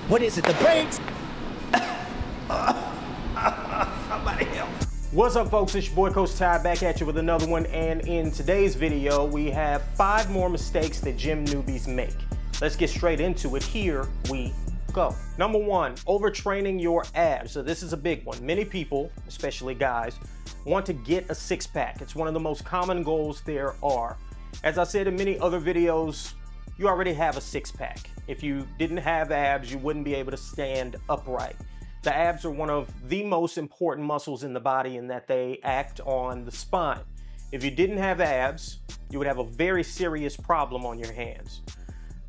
What is it, the brakes? Somebody help. What's up, folks? It's your boy Coach Ty back at you with another one, and in today's video we have 5 more mistakes that gym newbies make. Let's get straight into it. Here we go. Number 1, overtraining your abs. So this is a big one. Many people, especially guys, want to get a six-pack. It's one of the most common goals there are. As I said in many other videos, you already have a six-pack. If you didn't have abs, you wouldn't be able to stand upright. The abs are one of the most important muscles in the body in that they act on the spine. If you didn't have abs, you would have a very serious problem on your hands.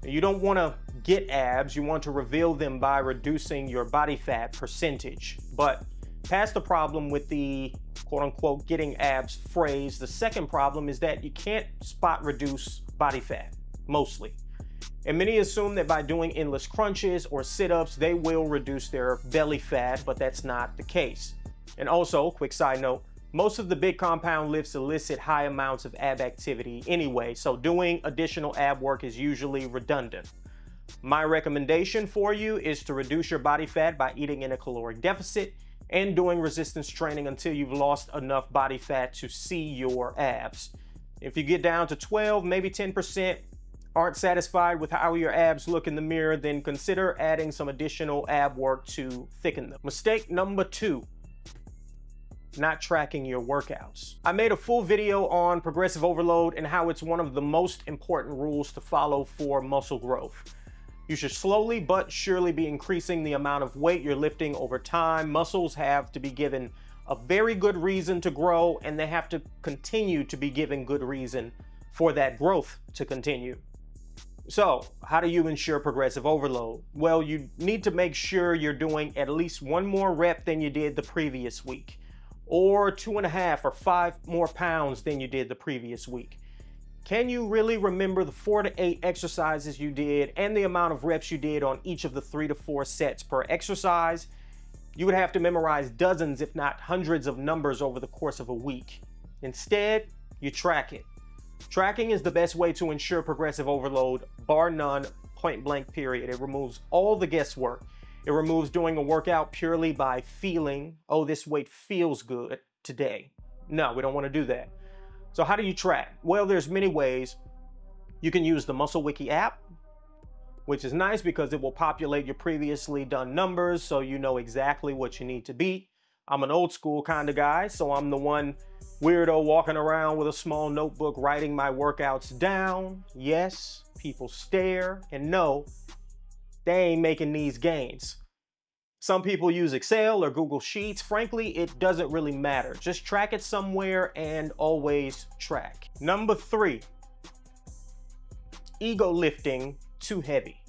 You don't want to get abs, you want to reveal them by reducing your body fat percentage. But past the problem with the quote-unquote getting abs phrase, the second problem is that you can't spot reduce body fat, mostly. And many assume that by doing endless crunches or sit-ups, they will reduce their belly fat, but that's not the case. And also, quick side note, most of the big compound lifts elicit high amounts of ab activity anyway, so doing additional ab work is usually redundant. My recommendation for you is to reduce your body fat by eating in a caloric deficit and doing resistance training until you've lost enough body fat to see your abs. If you get down to 12, maybe 10%, aren't satisfied with how your abs look in the mirror, then consider adding some additional ab work to thicken them. Mistake number 2, not tracking your workouts. I made a full video on progressive overload and how it's one of the most important rules to follow for muscle growth. You should slowly but surely be increasing the amount of weight you're lifting over time. Muscles have to be given a very good reason to grow, and they have to continue to be given good reason for that growth to continue. So, how do you ensure progressive overload? Well, you need to make sure you're doing at least 1 more rep than you did the previous week, or 2.5 or 5 more pounds than you did the previous week. Can you really remember the 4 to 8 exercises you did and the amount of reps you did on each of the 3 to 4 sets per exercise? You would have to memorize dozens, if not hundreds of numbers over the course of a week. Instead, you track it. Tracking is the best way to ensure progressive overload, bar none, point blank period. It removes all the guesswork. It removes doing a workout purely by feeling, oh, this weight feels good today. No, we don't want to do that. So how do you track? Well, there's many ways. You can use the MuscleWiki app, which is nice because it will populate your previously done numbers so you know exactly what you need to beat. I'm an old school kind of guy, so I'm the one weirdo walking around with a small notebook writing my workouts down. Yes, people stare and know they ain't making these gains. Some people use Excel or Google Sheets. Frankly, it doesn't really matter. Just track it somewhere and always track. Number 3, ego lifting too heavy.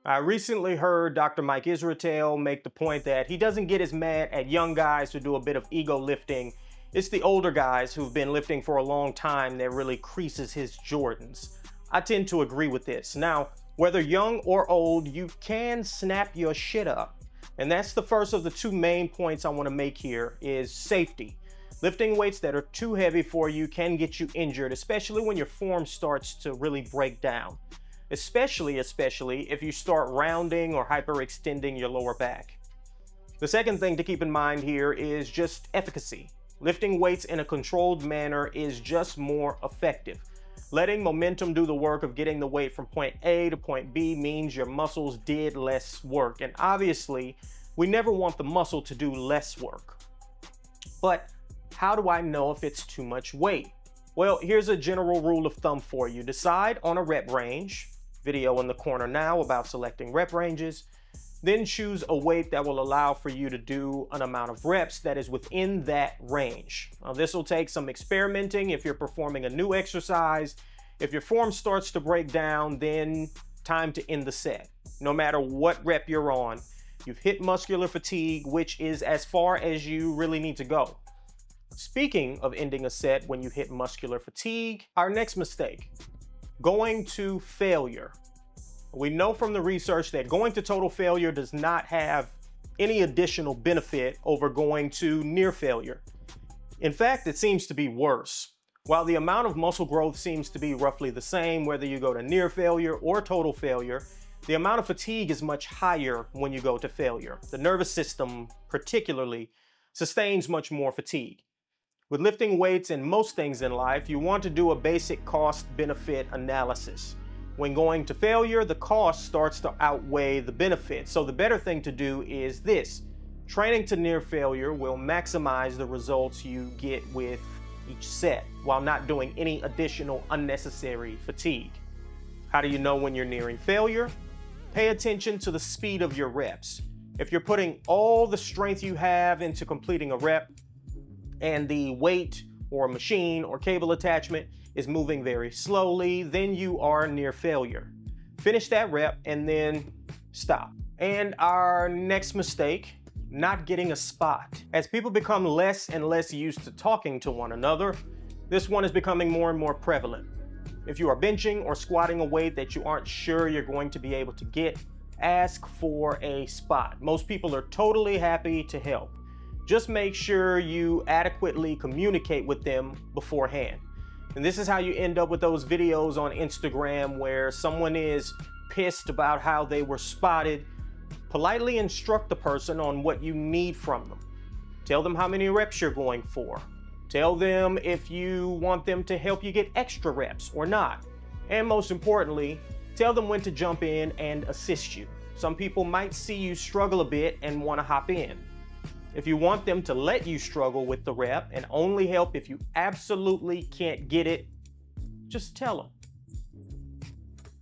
I recently heard Dr. Mike Israetel make the point that he doesn't get as mad at young guys who do a bit of ego lifting. It's the older guys who've been lifting for a long time that really creases his Jordans. I tend to agree with this. Now, whether young or old, you can snap your shit up. And that's the first of the 2 main points I want to make here is safety. Lifting weights that are too heavy for you can get you injured, especially when your form starts to really break down. Especially if you start rounding or hyperextending your lower back. The second thing to keep in mind here is just efficacy. Lifting weights in a controlled manner is just more effective. Letting momentum do the work of getting the weight from point A to point B means your muscles did less work. And obviously, we never want the muscle to do less work. But how do I know if it's too much weight? Well, here's a general rule of thumb for you. Decide on a rep range. Video in the corner now about selecting rep ranges. Then choose a weight that will allow for you to do an amount of reps that is within that range. Now, this will take some experimenting if you're performing a new exercise. If your form starts to break down, then time to end the set. No matter what rep you're on, you've hit muscular fatigue, which is as far as you really need to go. Speaking of ending a set when you hit muscular fatigue, our next mistake, going to failure. We know from the research that going to total failure does not have any additional benefit over going to near failure. In fact, it seems to be worse. While the amount of muscle growth seems to be roughly the same, whether you go to near failure or total failure, The amount of fatigue is much higher when you go to failure. The nervous system, particularly, sustains much more fatigue. With lifting weights and most things in life, you want to do a basic cost-benefit analysis. When going to failure, the cost starts to outweigh the benefit. So the better thing to do is this. Training to near failure will maximize the results you get with each set while not doing any additional unnecessary fatigue. How do you know when you're nearing failure? Pay attention to the speed of your reps. If you're putting all the strength you have into completing a rep and the weight or machine or cable attachment is moving very slowly, then you are near failure. Finish that rep and then stop. And our next mistake, not getting a spot. As people become less and less used to talking to one another, this one is becoming more and more prevalent. If you are benching or squatting a weight that you aren't sure you're going to be able to get, ask for a spot. Most people are totally happy to help. Just make sure you adequately communicate with them beforehand. And this is how you end up with those videos on Instagram where someone is pissed about how they were spotted. Politely instruct the person on what you need from them. Tell them how many reps you're going for. Tell them if you want them to help you get extra reps or not. And most importantly, tell them when to jump in and assist you. Some people might see you struggle a bit and want to hop in. If you want them to let you struggle with the rep and only help if you absolutely can't get it, just tell them.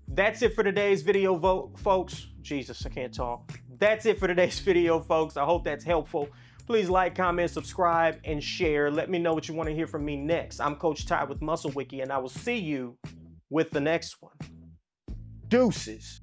That's it for today's video, folks. Jesus, I can't talk. That's it for today's video, folks. I hope that's helpful. Please like, comment, subscribe, and share. Let me know what you want to hear from me next. I'm Coach Ty with Muscle Wiki, and I will see you with the next one. Deuces.